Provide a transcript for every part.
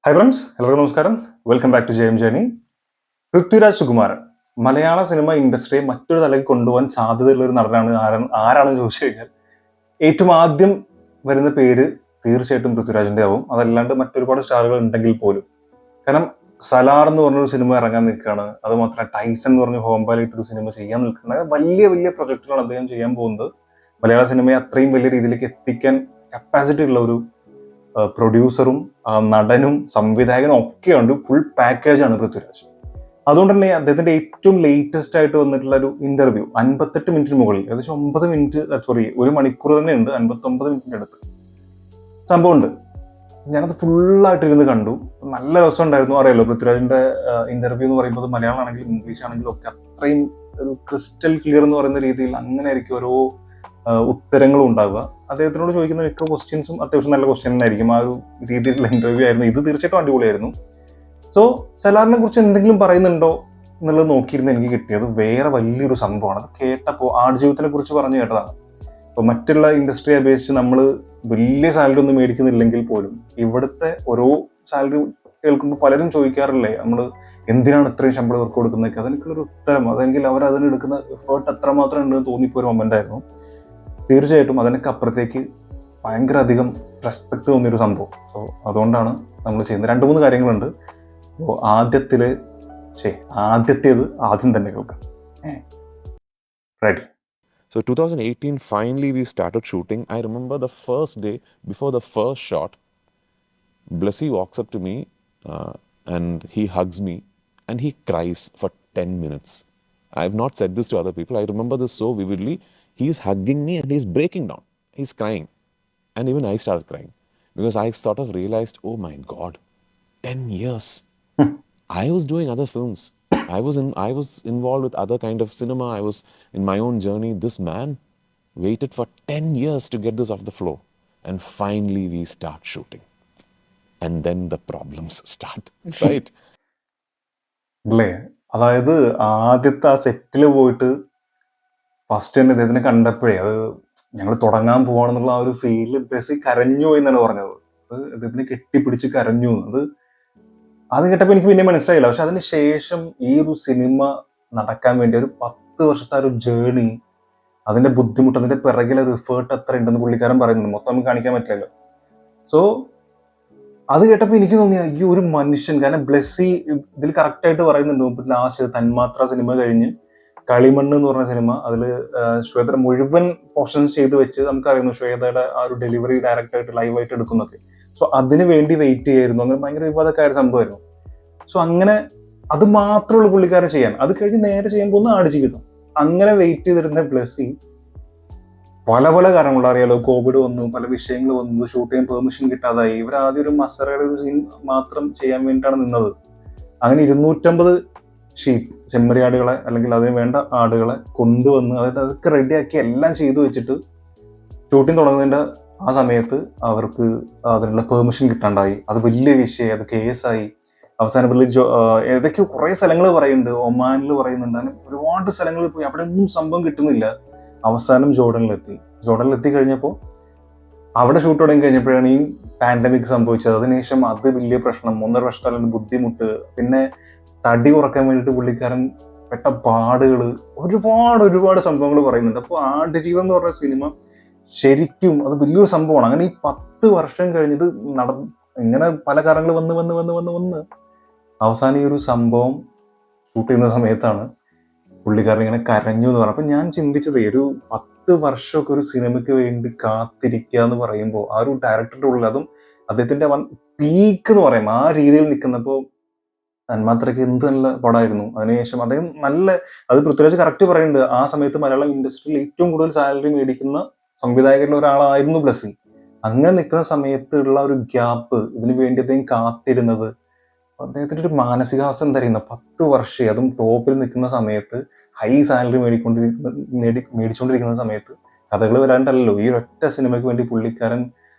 Hi friends, എല്ലാവർക്കും നമസ്കാരം. Welcome back to Jayam journey. Prithviraj Sukumaran മലയാള സിനിമ ഇൻഡസ്ട്രിയെ മറ്റൊരു തലത്തിൽ കൊണ്ടുപോകാൻ സാധ്യതയുള്ള ഒരു നടനാണ്. ആരാണെന്ന് ചോദിച്ചു കഴിഞ്ഞാൽ ഏറ്റവും ആദ്യം വരുന്ന പേര് തീർച്ചയായിട്ടും പൃഥ്വിരാജിന്റെ ആവും. അതല്ലാണ്ട് മറ്റൊരുപാട് സ്റ്റാറുകൾ ഉണ്ടെങ്കിൽ പോലും. കാരണം സലാർ എന്ന് പറഞ്ഞൊരു സിനിമ ഇറങ്ങാൻ നിൽക്കുകയാണ്. അത് മാത്രമല്ല ടൈസൺ എന്ന് പറഞ്ഞ ഹോംബാലിട്ടൊരു സിനിമ ചെയ്യാൻ നിൽക്കുന്നത്. വലിയ വലിയ പ്രൊജക്ടുകളാണ് അദ്ദേഹം ചെയ്യാൻ പോകുന്നത്. മലയാള സിനിമയെ അത്രയും വലിയ രീതിയിലേക്ക് എത്തിക്കാൻ കപ്പാസിറ്റി ഉള്ള ഒരു പ്രൊഡ്യൂസറും നടനും സംവിധായകനും ഒക്കെ ഉണ്ട്. ഫുൾ പാക്കേജാണ് പൃഥ്വിരാജ്. അതുകൊണ്ട് തന്നെ അദ്ദേഹത്തിന്റെ ഏറ്റവും ലേറ്റസ്റ്റ് ആയിട്ട് വന്നിട്ടുള്ള ഒരു ഇന്റർവ്യൂ 58 മിനിറ്റിന് മുകളിൽ, ഏകദേശം 9 മിനിറ്റ്, സോറി 1 മണിക്കൂർ തന്നെ ഉണ്ട്, 59 മിനിറ്റിന്റെ അടുത്ത് സംഭവം ഉണ്ട്. ഞാനത് ഫുള്ളായിട്ട് ഇരുന്ന് കണ്ടു. നല്ല രസം ഉണ്ടായിരുന്നു. അറിയാലോ, പൃഥ്വിരാജിന്റെ ഇന്റർവ്യൂ എന്ന് പറയുമ്പോൾ മലയാളം ആണെങ്കിലും ഇംഗ്ലീഷ് ആണെങ്കിലും ഒക്കെ അത്രയും ഒരു ക്രിസ്റ്റൽ ക്ലിയർ എന്ന് പറയുന്ന രീതിയിൽ അങ്ങനെ ആയിരിക്കും ഓരോ ഉത്തരങ്ങളും ഉണ്ടാവുക. അദ്ദേഹത്തിനോട് ചോദിക്കുന്ന മിക്ക ക്വസ്റ്റ്യൻസും അത്യാവശ്യം നല്ല ക്വസ്റ്റ്യൻ ആയിരിക്കും. ആ ഒരു രീതിയിലുള്ള ഇന്റർവ്യൂ ആയിരുന്നു. ഇത് തീർച്ചയായിട്ടും അടിപൊളിയായിരുന്നു. സോ സലാറിനെ കുറിച്ച് എന്തെങ്കിലും പറയുന്നുണ്ടോ എന്നുള്ളത് നോക്കിയിരുന്ന് എനിക്ക് കിട്ടിയത് വേറെ വലിയൊരു സംഭവമാണ്. അത് കേട്ടപ്പോൾ ആടുജീവിതത്തിനെ കുറിച്ച് പറഞ്ഞു കേട്ടതാണ്. ഇപ്പോൾ മറ്റുള്ള ഇൻഡസ്ട്രിയെ അപേക്ഷിച്ച് നമ്മൾ വലിയ സാലറി ഒന്നും മേടിക്കുന്നില്ലെങ്കിൽ പോലും ഇവിടുത്തെ ഓരോ സാലറി കേൾക്കുമ്പോൾ പലരും ചോദിക്കാറില്ലേ, നമ്മൾ എന്തിനാണ് ഇത്രയും ശമ്പളം ഇവർക്ക് കൊടുക്കുന്നത്? അതെനിക്കുള്ളൊരു ഉത്തരം, അതെങ്കിൽ അവർ അതിനെടുക്കുന്ന എഫേർട്ട് എത്രമാത്രം ഉണ്ടെന്ന് തോന്നിപ്പോയൊരു മൊമെന്റ് ആയിരുന്നു. തീർച്ചയായിട്ടും അതിനൊക്കെ അപ്പുറത്തേക്ക് ഭയങ്കര അധികം റെസ്പെക്ട് തോന്നിയൊരു സംഭവം. സോ അതുകൊണ്ടാണ് നമ്മൾ ചെയ്യുന്നത്. 2-3 കാര്യങ്ങളുണ്ട്. അപ്പോൾ ആദ്യത്തേത് ആദ്യം തന്നെ കേൾക്കാം. Ready. So 2018, finally we started shooting. I remember the first day, before the first shot, Blessy walks up to me and he hugs me and he cries for 10 minutes. I have not said this to other people. I remember this so vividly. He's hugging me and he's breaking down. He's crying. And even I started crying because I sort of realized, oh my God, 10 years. I was doing other films. I was involved with other kind of cinema. I was in my own journey. This man waited for 10 years to get this off the floor. And finally we start shooting. And then the problems start, right? അല്ലേ? അതായത് ആദ്യത്തെ ആ സെറ്റിൽ പോയിട്ട് first തന്നെ ഇദ്ദേഹത്തിനെ കണ്ടപ്പോഴേ, അത് ഞങ്ങൾ തുടങ്ങാൻ പോവാണെന്നുള്ള ആ ഒരു ഫീല് ബസ്സിൽ കരഞ്ഞു പോയി എന്നാണ് പറഞ്ഞത്. അത് ഇദ്ദേഹത്തിനെ കെട്ടിപ്പിടിച്ച് കരഞ്ഞു. അത് കേട്ടപ്പോൾ എനിക്ക് പിന്നെ മനസ്സിലായില്ല. പക്ഷെ അതിന് ശേഷം ഈ ഒരു സിനിമ നടക്കാൻ വേണ്ടി ഒരു 10 വർഷത്തെ ഒരു ജേണി, അതിന്റെ ബുദ്ധിമുട്ട്, അതിന്റെ പിറകിലെ റിഫേർട്ട് എത്ര ഉണ്ടെന്ന് പുള്ളിക്കാരൻ പറയുന്നുണ്ട്. മൊത്തം നമുക്ക് കാണിക്കാൻ പറ്റില്ലല്ലോ. സോ അത് കേട്ടപ്പോൾ എനിക്ക് തോന്നി, ഈ ഒരു മനുഷ്യൻ, കാരണം ബ്ലെസ്സി ഇതിൽ കറക്റ്റ് ആയിട്ട് പറയുന്നുണ്ട്. ലാസ്റ്റ് തന്മാത്ര സിനിമ കഴിഞ്ഞ് കളിമണ്ണ് എന്ന് പറഞ്ഞ സിനിമ, അതിൽ ശ്വേതയുടെ മുഴുവൻ പോർഷൻസ് ചെയ്ത് വെച്ച് നമുക്കറിയുന്നു ശ്വേതയുടെ ആ ഒരു ഡെലിവറി ഡയറക്റ്റായിട്ട് ലൈവായിട്ട് എടുക്കുന്നൊക്കെ. സോ അതിന് വേണ്ടി വെയിറ്റ് ചെയ്യായിരുന്നു. അങ്ങനെ ഭയങ്കര വിവാദക്കാര സംഭവമായിരുന്നു. സോ അങ്ങനെ അത് മാത്രമുള്ള പുള്ളിക്കാരൻ ചെയ്യാൻ, അത് കഴിഞ്ഞ് നേരെ ചെയ്യാൻ പോകുന്ന ആടുജീവിതം. അങ്ങനെ വെയിറ്റ് ചെയ്തിരുന്ന ബ്ലെസ്സി പല പല കാരണങ്ങൾ, അറിയാലോ, കോവിഡ് വന്നു, പല വിഷയങ്ങൾ വന്നു, ഷൂട്ട് ചെയ്യാൻ പെർമിഷൻ കിട്ടാതായി. ഇവർ ആദ്യം ഒരു മസറയുടെ ഒരു സീൻ മാത്രം ചെയ്യാൻ വേണ്ടിയിട്ടാണ് നിന്നത്. അങ്ങനെ 250 ചെമ്മരിയാടുകളെ അല്ലെങ്കിൽ അതിന് വേണ്ട ആടുകളെ കൊണ്ടുവന്ന്, അതായത് അതൊക്കെ റെഡിയാക്കി എല്ലാം ചെയ്തു വെച്ചിട്ട് ഷൂട്ടിംഗ് തുടങ്ങുന്നതിന്റെ ആ സമയത്ത് അവർക്ക് അതിനുള്ള പെർമിഷൻ കിട്ടാണ്ടായി. അത് വലിയ വിഷയമായി, അത് കേസായി. അവസാനം ഏതൊക്കെയോ കുറെ സ്ഥലങ്ങൾ പറയുന്നുണ്ട്, ഒമാനിൽ പറയുന്നുണ്ട്, അങ്ങനെ ഒരുപാട് സ്ഥലങ്ങളിൽ പോയി. അവിടെ ഒന്നും സംഭവം കിട്ടുന്നില്ല. അവസാനം ജോർഡനിലെത്തി കഴിഞ്ഞപ്പോൾ അവിടെ ഷൂട്ട് തുടങ്ങി കഴിഞ്ഞപ്പോഴാണ് ഈ പാൻഡമിക് സംഭവിച്ചത്. അതിനുശേഷം അത് വലിയ പ്രശ്നം, 1.5 വർഷത്തോളം ബുദ്ധിമുട്ട്, പിന്നെ തടി കുറക്കാൻ വേണ്ടിയിട്ട് പുള്ളിക്കാരൻ പെട്ട പാടുകൾ, ഒരുപാട് സംഭവങ്ങൾ പറയുന്നുണ്ട്. അപ്പോൾ ആടുജീവിതം എന്ന് പറഞ്ഞ സിനിമ ശരിക്കും അത് വലിയൊരു സംഭവമാണ്. അങ്ങനെ ഈ 10 വർഷം കഴിഞ്ഞത് ഇങ്ങനെ പല കാരണങ്ങൾ വന്ന് അവസാനം ഈ ഒരു സംഭവം ഷൂട്ട് ചെയ്യുന്ന സമയത്താണ് പുള്ളിക്കാരൻ ഇങ്ങനെ കരഞ്ഞു എന്ന് പറഞ്ഞു. അപ്പൊ ഞാൻ ചിന്തിച്ചത്, ഒരു 10 വർഷമൊക്കെ ഒരു സിനിമയ്ക്ക് വേണ്ടി കാത്തിരിക്കുക എന്ന് പറയുമ്പോൾ ആ ഒരു ഡയറക്ടറുടെ ഉള്ളിൽ, അതും അദ്ദേഹത്തിന്റെ പീക്ക് എന്ന് പറയും, ആ രീതിയിൽ നിൽക്കുന്നപ്പോൾ തന്മാത്രയ്ക്ക് എന്ത് നല്ല പടമായിരുന്നു. അതിനുശേഷം അദ്ദേഹം അത് പൃഥ്വിരാജ് കറക്റ്റ് പറയുന്നുണ്ട്, ആ സമയത്ത് മലയാളം ഇൻഡസ്ട്രിയിൽ ഏറ്റവും കൂടുതൽ സാലറി മേടിക്കുന്ന സംവിധായകരിൽ ഒരാളായിരുന്നു ബ്ലെസ്സി. അങ്ങനെ നിൽക്കുന്ന സമയത്ത് ഉള്ള ഒരു ഗ്യാപ്പ്, ഇതിനു വേണ്ടി അദ്ദേഹം കാത്തിരുന്നത്, അദ്ദേഹത്തിന്റെ ഒരു മാനസികാവസ്ഥ എന്തായിരുന്നു? 10 വർഷം, അതും ടോപ്പിൽ നിൽക്കുന്ന സമയത്ത്, ഹൈ സാലറി മേടിച്ചുകൊണ്ടിരിക്കുന്ന സമയത്ത്, കഥകൾ വരാണ്ടല്ലോ, ഈ ഒറ്റ സിനിമയ്ക്ക് വേണ്ടി പുള്ളിക്കാരൻ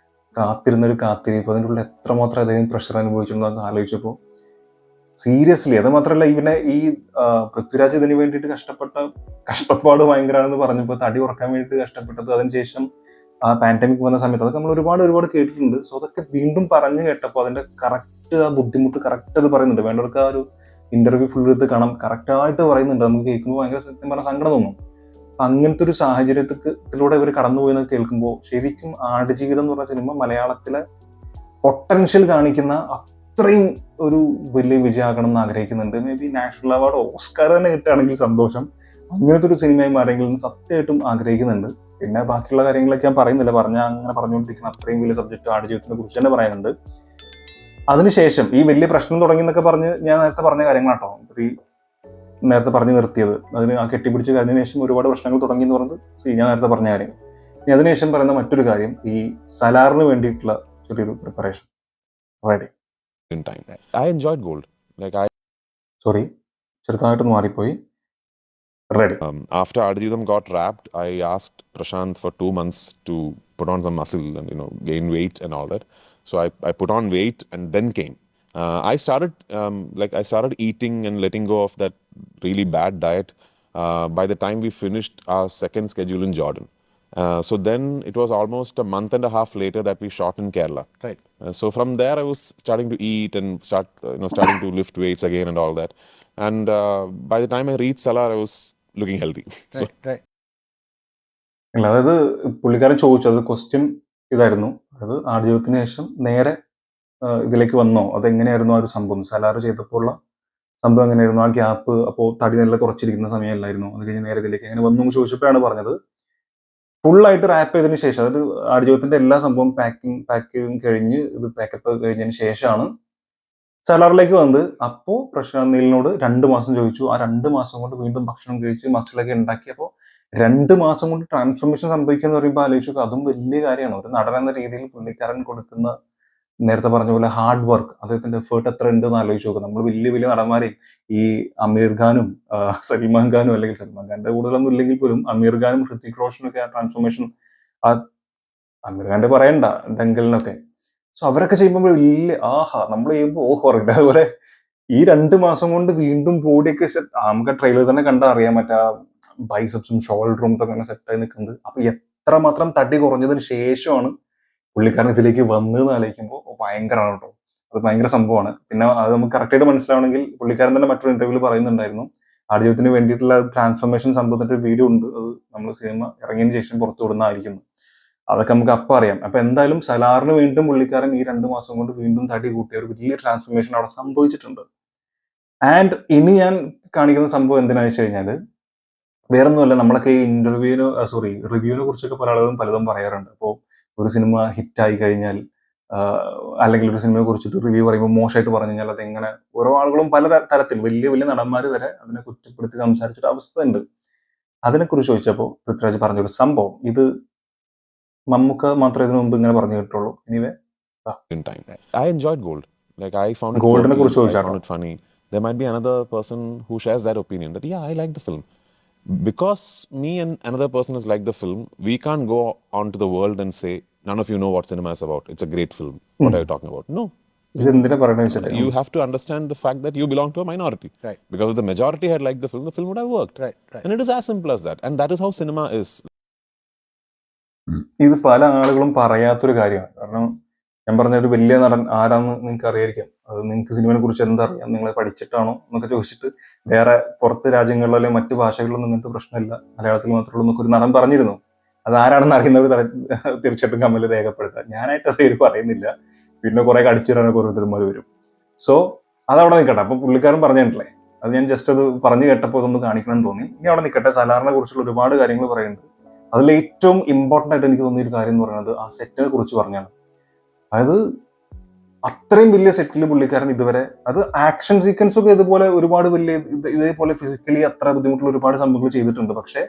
കാത്തിരുന്ന ഒരു കാത്തിരിപ്പ്, അതിൻ്റെ ഉള്ളിൽ എത്രമാത്രം അദ്ദേഹം പ്രഷർ അനുഭവിച്ചിട്ടുണ്ടെന്ന് ആലോചിച്ചപ്പോൾ സീരിയസ്ലി, അത് മാത്രമല്ല, ഈ പൃഥ്വിരാജ് ഇതിനു വേണ്ടിയിട്ട് കഷ്ടപ്പാട് ഭയങ്കരമാണെന്ന് പറഞ്ഞപ്പോൾ, തടി കുറക്കാൻ വേണ്ടിയിട്ട് കഷ്ടപ്പെട്ടത്, അതിനുശേഷം ആ പാൻഡമിക് വന്ന സമയത്ത്, അതൊക്കെ നമ്മൾ ഒരുപാട് കേട്ടിട്ടുണ്ട്. സോ അതൊക്കെ വീണ്ടും പറഞ്ഞു കേട്ടപ്പോൾ അതിന്റെ കറക്റ്റ് കറക്റ്റ് ആ ബുദ്ധിമുട്ട് കറക്റ്റ് അത് പറയുന്നുണ്ട്. വേണ്ടവർക്ക് ആ ഒരു ഇന്റർവ്യൂ ഫുൾ എടുത്ത് കാണാം, കറക്റ്റായിട്ട് പറയുന്നുണ്ട്. നമുക്ക് കേൾക്കുമ്പോൾ ഭയങ്കര സത്യം പറഞ്ഞാൽ സങ്കടം തോന്നും. അപ്പൊ അങ്ങനത്തെ ഒരു സാഹചര്യത്തിലൂടെ ഇവർ കടന്നുപോയെന്ന് കേൾക്കുമ്പോൾ ശരിക്കും ആടുജീവിതം എന്ന് പറഞ്ഞ സിനിമ മലയാളത്തിലെ പൊട്ടൻഷ്യൽ കാണിക്കുന്ന അത്രയും ഒരു വലിയ വിജയമാകണം എന്ന് ആഗ്രഹിക്കുന്നുണ്ട്. May be national award, Oscar തന്നെ കിട്ടുകയാണെങ്കിൽ സന്തോഷം. അങ്ങനത്തെ ഒരു സിനിമയായി മാറിയെങ്കിൽ സത്യമായിട്ടും ആഗ്രഹിക്കുന്നുണ്ട്. പിന്നെ ബാക്കിയുള്ള കാര്യങ്ങളൊക്കെ ഞാൻ പറയുന്നില്ല, അങ്ങനെ പറഞ്ഞുകൊണ്ടിരിക്കുന്ന അത്രയും വലിയ സബ്ജക്റ്റ് ആടുജീവിതത്തിനെ കുറിച്ച് തന്നെ പറയുന്നുണ്ട്. അതിനുശേഷം ഈ വലിയ പ്രശ്നം തുടങ്ങി എന്നൊക്കെ പറഞ്ഞ് ഞാൻ നേരത്തെ പറഞ്ഞ കാര്യങ്ങളാട്ടോ ഈ നേരത്തെ പറഞ്ഞു നിർത്തിയത്. അതിന് ആ കെട്ടിപ്പിടിച്ച് കഴിഞ്ഞതിന് ശേഷം ഒരുപാട് പ്രശ്നങ്ങൾ തുടങ്ങി എന്ന് പറഞ്ഞത് ഞാൻ നേരത്തെ പറഞ്ഞ കാര്യങ്ങൾ. ഇനി അതിനുശേഷം പറയുന്ന മറ്റൊരു കാര്യം, ഈ സലാറിന് വേണ്ടിയിട്ടുള്ള ചെറിയൊരു preparation. Ready in time. I enjoyed Gold. Like sorry, ചെറുതായിട്ടൊന്ന് മാറിപ്പോയി. Ready. After Adujeevam got wrapped, I asked Prashant for 2 months to put on some muscle and gain weight and all that. So I put on weight and then came. I started eating and letting go of that really bad diet by the time we finished our second schedule in Jordan. So then it was almost a month and a half later that we shot in Kerala. Right. So from there I was starting to eat and starting to lift weights again and all that. And by the time I reached Salar, I was looking healthy. So Right. അല്ല, അതായത് പുള്ളിക്കാരൻ ചോദിച്ചത് question ഇതായിരുന്നു. അത് ആടുജീവിതത്തിന് ശേഷം നേരെ ഇതിലേക്ക് വന്നോ, അതെങ്ങനെയായിരുന്നു ആ ഒരു സംഭവം, സലാർ ചെയ്തപ്പോൾ ഉള്ള സംഭവം എങ്ങനെയായിരുന്നു, ആ ഗ്യാപ്പ് അപ്പോൾ തടി നല്ല കുറച്ചിരിക്കുന്ന സമയമല്ലായിരുന്നു, അത് കഴിഞ്ഞ് നേരെ ഇതിലേക്ക് എങ്ങനെ വന്നു എന്ന് ചോദിച്ചപ്പോഴാണ് പറഞ്ഞത് ഫുള്ളായിട്ട് റാപ്പ് ചെയ്തതിന് ശേഷം, അതായത് ആടുജീവിതത്തിന്റെ എല്ലാ സംഭവം പാക്കിങ് കഴിഞ്ഞ് ഇത് പാക്കപ്പ് കഴിഞ്ഞതിന് ശേഷമാണ് സലാറിലേക്ക് വന്നത്. അപ്പോൾ പ്രശാന്ത് നീലിനോട് 2 മാസം ചോദിച്ചു. ആ 2 മാസം കൊണ്ട് വീണ്ടും ഭക്ഷണം കഴിച്ച് മസിലൊക്കെ ഉണ്ടാക്കിയപ്പോൾ 2 മാസം കൊണ്ട് ട്രാൻസ്ഫോർമേഷൻ സംഭവിക്കുക എന്ന് പറയുമ്പോൾ ആലോചിച്ചു, അതും വലിയ കാര്യമാണ്. ഒരു നടൻ എന്ന രീതിയിൽ പുള്ളിക്കാരൻ കൊടുക്കുന്ന, നേരത്തെ പറഞ്ഞ പോലെ ഹാർഡ് വർക്ക്, അദ്ദേഹത്തിന്റെ എഫേർട്ട് എത്ര ഉണ്ടെന്ന് ആലോചിച്ച് നോക്കുക. നമ്മൾ വലിയ വലിയ നടന്മാരെയും ഈ അമീർ ഖാനും സൽമാൻ ഖാനും, അല്ലെങ്കിൽ സൽമാൻ ഖാന്റെ കൂടുതലൊന്നും ഇല്ലെങ്കിൽ പോലും അമീർ ഖാനും ഹൃത്തിക് റോഷനും ഒക്കെ ആ ട്രാൻസ്ഫോർമേഷൻ, ആ അമീർ ഖാന്റെ പറയണ്ട, ദങ്കലിനൊക്കെ, സോ അവരൊക്കെ ചെയ്യുമ്പോൾ വലിയ നമ്മൾ ചെയ്യുമ്പോൾ അറിയില്ല. അതുപോലെ ഈ 2 മാസം കൊണ്ട് വീണ്ടും ബോഡിയൊക്കെ നമുക്ക് ട്രെയിലർ തന്നെ കണ്ടാൽ അറിയാൻ പറ്റാ, ബൈസെപ്സും ഷോൾഡറും ഒക്കെ അങ്ങനെ സെറ്റായി നിൽക്കുന്നത്. അപ്പൊ എത്രമാത്രം തടി കുറഞ്ഞതിന് ശേഷമാണ് പുള്ളിക്കാരൻ ഇതിലേക്ക് വന്നതെന്ന് ആലോചിക്കുമ്പോൾ ഭയങ്കരമാണ് കേട്ടോ. അത് ഭയങ്കര സംഭവമാണ്. പിന്നെ അത് നമുക്ക് കറക്റ്റായിട്ട് മനസ്സിലാവണമെങ്കിൽ പുള്ളിക്കാരൻ തന്നെ മറ്റൊരു ഇന്റർവ്യൂവിൽ പറയുന്നുണ്ടായിരുന്നു, ആടുജീവിതത്തിന് വേണ്ടിയിട്ടുള്ള ട്രാൻസ്ഫോർമേഷൻ സംഭവത്തിന്റെ ഒരു വീഡിയോ ഉണ്ട്, അത് നമ്മൾ സിനിമ ഇറങ്ങിയതിന് ശേഷം പുറത്തു വിടുന്നതായിരിക്കും. അതൊക്കെ നമുക്ക് അപ്പം അറിയാം. അപ്പൊ എന്തായാലും സലാറിന് വീണ്ടും പുള്ളിക്കാരൻ ഈ 2 മാസം കൊണ്ട് വീണ്ടും തടി കൂട്ടിയ ഒരു വലിയ ട്രാൻസ്ഫോർമേഷൻ അവിടെ സംഭവിച്ചിട്ടുണ്ട്. ആൻഡ് ഇനി ഞാൻ കാണിക്കുന്ന സംഭവം എന്തിനാണെന്ന് വെച്ച് കഴിഞ്ഞാല് വേറൊന്നുമല്ല, നമ്മളൊക്കെ ഈ റിവ്യൂവിനെ കുറിച്ചൊക്കെ പല ആളുകളും പലതും പറയാറുണ്ട്. അപ്പോൾ ഒരു സിനിമ ഹിറ്റായി കഴിഞ്ഞാൽ അല്ലെങ്കിൽ ഒരു സിനിമയെ കുറിച്ചിട്ട് റിവ്യൂ പറയുമ്പോൾ മോശമായിട്ട് പറഞ്ഞു കഴിഞ്ഞാൽ അതെങ്ങനെ, ഓരോ ആളുകളും പല തരത്തിൽ, വലിയ വലിയ നടന്മാർ വരെ അതിനെ കുറ്റപ്പെടുത്തി സംസാരിച്ചിട്ട് അവസ്ഥ ഉണ്ട്. അതിനെക്കുറിച്ച് ചോദിച്ചപ്പോൾ പൃഥ്വിരാജ് പറഞ്ഞൊരു സംഭവം, ഇത് മമ്മൂക്ക മാത്രമേ ഇതിനു മുമ്പ് ഇങ്ങനെ പറഞ്ഞു കേട്ടുള്ളൂ. Anyway in time. I enjoyed Gold. Like I found it ഗോൾഡിനെ quirky, കുറിച്ച് I ചോദിച്ചാട്ടോ. found it funny. There might be another person who shares that opinion that yeah, I like the film. Because me and another person has liked the film, we can't go on to the world and say none of you know what cinema is about. It's a great film. What are you talking about? No. ഇത് എന്തിനാ പറയണെന്ന് വെച്ചിട്ട് You have to understand the fact that you belong to a minority. Right. Because if the majority had liked the film would have worked. Right. And it is as simple as that. And that is how cinema is. ഇത് പല ആളുകളും പറയാത്തൊരു കാര്യമാണ്. കാരണം ഞാൻ പറഞ്ഞ ഒരു വലിയ നടൻ ആരാന്ന് നിങ്ങൾക്ക് അറിയായിരിക്കാം, അത് നിങ്ങൾക്ക് സിനിമയെ കുറിച്ച് എന്താ അറിയാം, നിങ്ങൾ പഠിച്ചിട്ടാണോ എന്നൊക്കെ ചോദിച്ചിട്ട് വേറെ പുറത്ത് രാജ്യങ്ങളിലോ അല്ലെങ്കിൽ മറ്റു ഭാഷകളിലൊന്നും ഇങ്ങനത്തെ പ്രശ്നമില്ല, മലയാളത്തിൽ മാത്രമേ ഉള്ളൂ എന്നൊക്കെ ഒരു നടൻ പറഞ്ഞിരുന്നു. അത് ആരാണെന്ന് അറിയുന്നവർ തീർച്ചയായിട്ടും കമ്മൽ രേഖപ്പെടുത്താം. ഞാനായിട്ട് അത് പേര് പറയുന്നില്ല, പിന്നെ കുറെ കടിച്ചിടാനൊക്കെ ഓരോരുത്തന്മാർ വരും. സോ അതവിടെ നിൽക്കട്ടെ. അപ്പൊ പുള്ളിക്കാരൻ പറഞ്ഞിട്ടില്ലേ, അത് ഞാൻ ജസ്റ്റ് അത് പറഞ്ഞു കേട്ടപ്പോൾ ഇതൊന്ന് കാണിക്കണം എന്ന് തോന്നി. ഇനി അവിടെ നിൽക്കട്ടെ. സലാറിനെ കുറിച്ചുള്ള ഒരുപാട് കാര്യങ്ങൾ പറയുന്നുണ്ട്. അതിൽ ഏറ്റവും ഇമ്പോർട്ടൻ്റ് ആയിട്ട് എനിക്ക് തോന്നിയ ഒരു കാര്യം എന്ന് പറയുന്നത് ആ സെറ്റിനെ കുറിച്ച് പറഞ്ഞാണ്. അതായത് അത്രയും വലിയ സെറ്റിൽ പുള്ളിക്കാരൻ ഇതുവരെ, അത് ആക്ഷൻ സീക്വൻസ് ഒക്കെ ഇതുപോലെ ഒരുപാട് വലിയ ഇതേപോലെ ഫിസിക്കലി അത്ര ബുദ്ധിമുട്ടുള്ള ഒരുപാട് സംഭവങ്ങൾ ചെയ്തിട്ടുണ്ട്. പക്ഷെ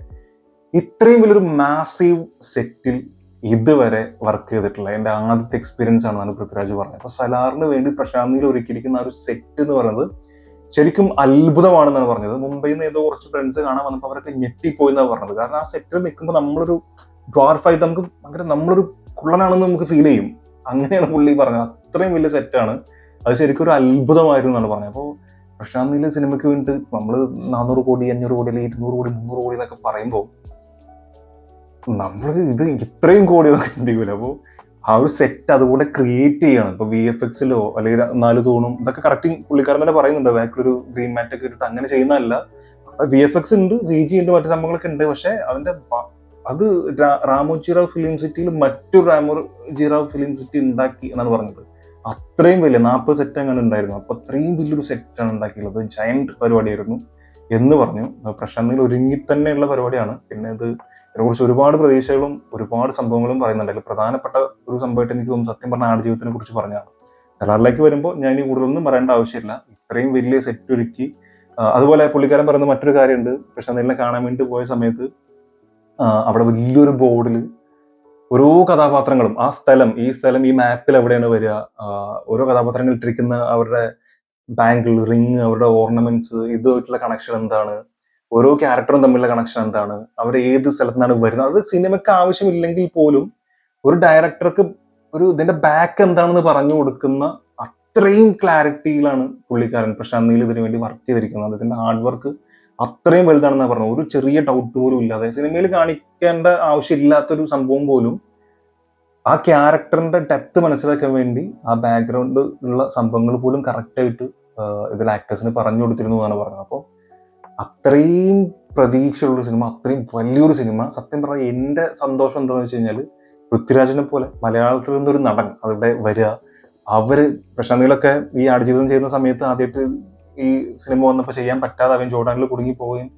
ഇത്രയും വലിയൊരു മാസീവ് സെറ്റിൽ ഇതുവരെ വർക്ക് ചെയ്തിട്ടുള്ള എൻ്റെ ആദ്യത്തെ എക്സ്പീരിയൻസ് ആണെന്നാണ് പൃഥ്വിരാജ് പറഞ്ഞത്. അപ്പൊ സലാറിന് വേണ്ടി പ്രശാന്തിൽ ഒരുക്കിയിരിക്കുന്ന ആ ഒരു സെറ്റ് എന്ന് പറയുന്നത് ശരിക്കും അത്ഭുതമാണെന്നാണ് പറഞ്ഞത്. മുംബൈയിൽ നിന്ന് ഏതോ കുറച്ച് ഫ്രണ്ട്സ് കാണാൻ വന്നപ്പോൾ അവരൊക്കെ ഞെട്ടിപ്പോയി എന്നാണ് പറഞ്ഞത്. കാരണം ആ സെറ്റിൽ നിൽക്കുമ്പോൾ നമ്മളൊരു ഡ്വാർഫായിട്ട് നമുക്ക് ഭയങ്കര നമ്മളൊരു കുള്ളനാണെന്ന് നമുക്ക് ഫീൽ ചെയ്യും. അങ്ങനെയാണ് പുള്ളി പറഞ്ഞത്. അത്രയും വലിയ സെറ്റാണ് അത്, ശരിക്കും ഒരു അത്ഭുതമായിരുന്നു എന്നാണ് പറഞ്ഞത്. അപ്പോൾ പ്രശാന്ത് നീൽ സിനിമയ്ക്ക് വേണ്ടിയിട്ട് നമ്മൾ 400 കോടി 500 കോടി അല്ലെങ്കിൽ 200 കോടി 300 കോടി എന്നൊക്കെ പറയുമ്പോൾ നമ്മൾ ഇത് ഇത്രയും കോടി എന്നൊക്കെ ചിന്തിക്കൂല. അപ്പോൾ ആ ഒരു സെറ്റ് അതുപോലെ ക്രിയേറ്റ് ചെയ്യാണ്. ഇപ്പൊ VFX-ലോ അല്ലെങ്കിൽ 4 തൂണും ഇതൊക്കെ കറക്റ്റ് പുള്ളിക്കാരൻ തന്നെ പറയുന്നുണ്ട്. ബാക്കിലൊരു ഗ്രീൻ മാറ്റ് ഒക്കെ ഇട്ടിട്ട് അങ്ങനെ ചെയ്യുന്നതല്ല. VFX ഉണ്ട്, CG ഉണ്ട്, മറ്റു സംഭവങ്ങളൊക്കെ ഉണ്ട്. പക്ഷെ അതിന്റെ അത് രാമോജി റാവു ഫിലിം സിറ്റിയിൽ മറ്റൊരു രാമോജി റാവു ഫിലിം സിറ്റി ഉണ്ടാക്കി എന്നാണ് പറഞ്ഞത്. അത്രയും വലിയ 40 സെറ്റ് അങ്ങനെ ഉണ്ടായിരുന്നു. അപ്പൊ അത്രയും വലിയൊരു സെറ്റാണ് ഉണ്ടാക്കിയുള്ളത്. ജയന്റ് പരിപാടിയായിരുന്നു എന്ന് പറഞ്ഞു. പ്രശാന്ത് നീൽ ഒരുങ്ങി തന്നെയുള്ള പരിപാടിയാണ്. പിന്നെ ഇത് ഇതിനെക്കുറിച്ച് ഒരുപാട് പ്രതീക്ഷകളും ഒരുപാട് സംഭവങ്ങളും പറയുന്നുണ്ട്. അതിൽ പ്രധാനപ്പെട്ട ഒരു സംഭവമായിട്ട് എനിക്ക് തോന്നുന്നു സത്യം പറഞ്ഞ ആടുജീവിതത്തിനെ കുറിച്ച് പറഞ്ഞതാണ്. സലാറിലേക്ക് വരുമ്പോൾ ഞാൻ ഇനി കൂടുതലൊന്നും പറയേണ്ട ആവശ്യമില്ല. ഇത്രയും വലിയ സെറ്റ് ഒരുക്കി. അതുപോലെ പുള്ളിക്കാരൻ പറയുന്ന മറ്റൊരു കാര്യമുണ്ട്. പ്രശാന്ത് നീലിനെ കാണാൻ വേണ്ടി പോയ സമയത്ത് അവിടെ വലിയൊരു ബോർഡിൽ ഓരോ കഥാപാത്രങ്ങളും ഈ സ്ഥലം ഈ മാപ്പിൽ എവിടെയാണ് വരിക, ഓരോ കഥാപാത്രങ്ങൾ ഇട്ടിരിക്കുന്ന അവരുടെ ബാങ്കിൾ, റിങ്, അവരുടെ ഓർണമെന്റ്സ്, ഇതുമായിട്ടുള്ള കണക്ഷൻ എന്താണ്, ഓരോ ക്യാരക്ടറും തമ്മിലുള്ള കണക്ഷൻ എന്താണ്, അവർ ഏത് സ്ഥലത്തു നിന്നാണ് വരുന്നത്, അത് സിനിമയ്ക്ക് ആവശ്യമില്ലെങ്കിൽ പോലും ഒരു ഡയറക്ടർക്ക് ഇതിന്റെ ബാക്ക് എന്താണെന്ന് പറഞ്ഞു കൊടുക്കുന്ന അത്രയും ക്ലാരിറ്റിയിലാണ് പുള്ളിക്കാരൻ പ്രശാന്ത് നീൽ ഇതിനു വേണ്ടി വർക്ക് ചെയ്തിരിക്കുന്നത്. ഇതിന്റെ ഹാർഡ് വർക്ക് അത്രയും വലുതാണെന്ന് പറഞ്ഞു. ഒരു ചെറിയ ഡൗട്ട് പോലും ഇല്ലാതെ സിനിമയിൽ കാണിക്കേണ്ട ആവശ്യമില്ലാത്തൊരു സംഭവം പോലും ആ ക്യാരക്ടറിന്റെ ഡെപ്ത് മനസ്സിലാക്കാൻ വേണ്ടി ആ ബാക്ക്ഗ്രൗണ്ട് ഉള്ള സംഭവങ്ങൾ പോലും കറക്റ്റായിട്ട് ഇതിൽ ആക്ടേഴ്സിന് പറഞ്ഞു കൊടുത്തിരുന്നു എന്നാണ് പറഞ്ഞത്. അപ്പോൾ അത്രയും പ്രതീക്ഷയുള്ളൊരു സിനിമ, അത്രയും വലിയൊരു സിനിമ. സത്യം പറഞ്ഞാൽ എന്റെ സന്തോഷം എന്താണെന്ന് വെച്ച് കഴിഞ്ഞാൽ പൃഥ്വിരാജിനെ പോലെ മലയാളത്തിൽ നിന്നൊരു നടൻ അവിടെ വരിക. പ്രശാന്ത് നീലൊക്കെ ഈ ആടുജീവിതം ചെയ്യുന്ന സമയത്ത് ആദ്യമായിട്ട് ഈ സിനിമ വന്നപ്പോൾ ചെയ്യാൻ പറ്റാതെ അവൻ ജോർഡാനിൽ കുടുങ്ങി പോവുകയും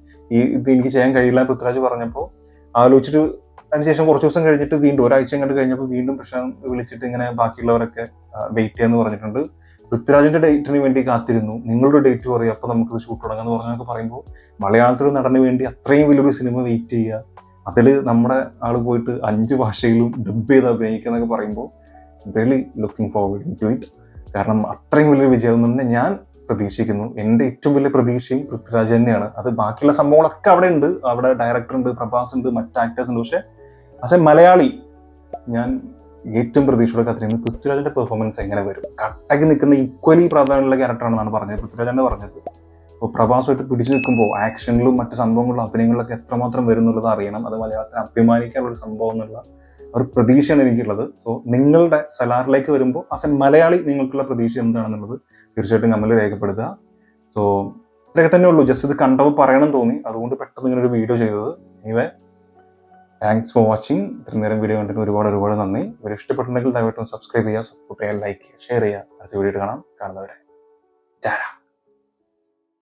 ഇത് എനിക്ക് ചെയ്യാൻ കഴിയില്ല പൃഥ്വിരാജ് പറഞ്ഞപ്പോൾ ആലോചിച്ചിട്ട് അതിനുശേഷം കുറച്ച് ദിവസം കഴിഞ്ഞിട്ട് വീണ്ടും ഒരാഴ്ച കണ്ട് കഴിഞ്ഞപ്പോൾ വീണ്ടും പ്രശാന്ത് വിളിച്ചിട്ട് ഇങ്ങനെ ബാക്കിയുള്ളവരൊക്കെ വെയിറ്റ് ചെയ്യാന്ന് പറഞ്ഞിട്ടുണ്ട്. പൃഥ്വിരാജിന്റെ ഡേറ്റിന് വേണ്ടി കാത്തിരുന്നു, നിങ്ങളുടെ ഡേറ്റ് പറയും, അപ്പൊ നമുക്ക് ഷൂട്ട് തുടങ്ങാന്ന് പറഞ്ഞൊക്കെ പറയുമ്പോൾ മലയാളത്തിൽ നടന് വേണ്ടി അത്രയും വലിയൊരു സിനിമ വെയിറ്റ് ചെയ്യുക, അതിൽ നമ്മുടെ ആള് പോയിട്ട് 5 ഭാഷയിലും ഡബ് ചെയ്ത് അഭിനയിക്കുക എന്നൊക്കെ പറയുമ്പോൾ really looking forward to it. കാരണം അത്രയും വലിയൊരു വിജയം തന്നെ ഞാൻ പ്രതീക്ഷിക്കുന്നു. എൻ്റെ ഏറ്റവും വലിയ പ്രതീക്ഷയും പൃഥ്വിരാജ് തന്നെയാണ്. അത് ബാക്കിയുള്ള സംഭവങ്ങളൊക്കെ അവിടെ ഉണ്ട്, അവിടെ ഡയറക്ടർ ഉണ്ട്, പ്രഭാസ് ഉണ്ട്, മറ്റ് ആക്ടേഴ്സ് ഉണ്ട്. പക്ഷെ ആസ് എ മലയാളി ഞാൻ ഏറ്റവും പ്രതീക്ഷയോടെ കാത്തിരിക്കുന്നത് പൃഥ്വിരാജിന്റെ പെർഫോമൻസ് എങ്ങനെ വരും. കട്ടക്ക് നിൽക്കുന്ന ഈക്വലി പ്രാധാന്യമുള്ള ക്യാരക്ടറാണെന്നാണ് പറഞ്ഞത്, പൃഥ്വിരാജാണ് പറഞ്ഞത്. അപ്പോൾ പ്രഭാസമായിട്ട് പിടിച്ചു നിൽക്കുമ്പോൾ ആക്ഷനിലും മറ്റ് സംഭവങ്ങളിലും അഭിനയങ്ങളിലൊക്കെ എത്രമാത്രം വരും എന്നുള്ളത് അറിയണം. അത് മലയാളത്തെ അഭിമാനിക്കാനുള്ള ഒരു സംഭവം എന്നുള്ള ഒരു പ്രതീക്ഷയാണ് എനിക്കുള്ളത്. സോ നിങ്ങളുടെ സലാറിലേക്ക് വരുമ്പോൾ ആസ് എ മലയാളി നിങ്ങൾക്കുള്ള പ്രതീക്ഷ എന്താണെന്നുള്ളത് തീർച്ചയായിട്ടും കമന്റിൽ രേഖപ്പെടുത്തുക. സോ ഇത്രയൊക്കെ തന്നെ ഉള്ളൂ. ജസ്റ്റ് ഇത് കണ്ടപ്പോൾ പറയണം തോന്നി, അതുകൊണ്ട് പെട്ടെന്ന് ഇങ്ങനെ ഒരു വീഡിയോ ചെയ്തത്. Anyway, thanks for watching. ഇത്രയും നേരം വീഡിയോ കണ്ടിട്ട് ഒരുപാട് നന്ദി. വീഡിയോ ഇഷ്ടപ്പെട്ടിട്ടുണ്ടെങ്കിൽ ദയവായിട്ടും സബ്സ്ക്രൈബ് ചെയ്യുക, സപ്പോർട്ട് ചെയ്യുക, ലൈക്ക് ചെയ്യുക, ഷെയർ ചെയ്യുക. അടുത്ത വീഡിയോ കാണുന്നവരെ.